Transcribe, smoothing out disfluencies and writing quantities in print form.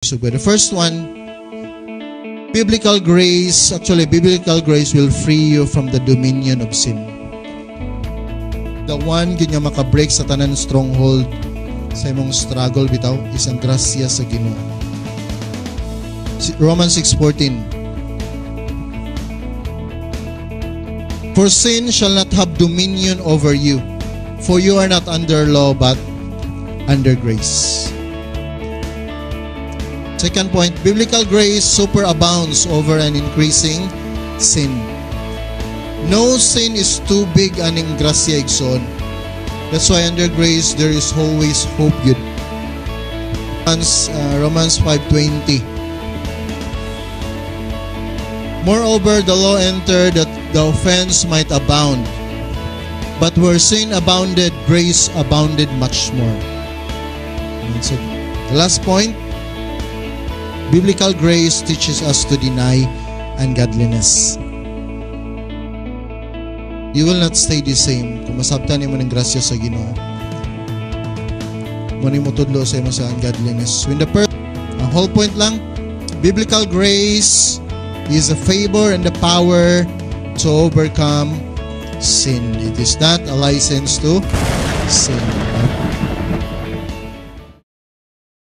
So the first one, biblical grace will free you from the dominion of sin. The one ginya makabreak sa tanan stronghold sa imong struggle bitaw is ang grasya sa Ginoo. Romans 6:14. For sin shall not have dominion over you, for you are not under law but under grace. Second point, biblical grace superabounds over an increasing sin. No sin is too big aning grasya igsoon. That's why under grace there is always hope good. Romans 5:20. Moreover, the law entered that the offense might abound. But where sin abounded, grace abounded much more. And so, the last point, biblical grace teaches us to deny ungodliness. You will not stay the same kung masabtan mo ng grasya sa Ginoo. Muna mo tudlo sa imo sa ungodliness. Ang whole point lang, biblical grace is a favor and the power to overcome sin. It is not a license to sin.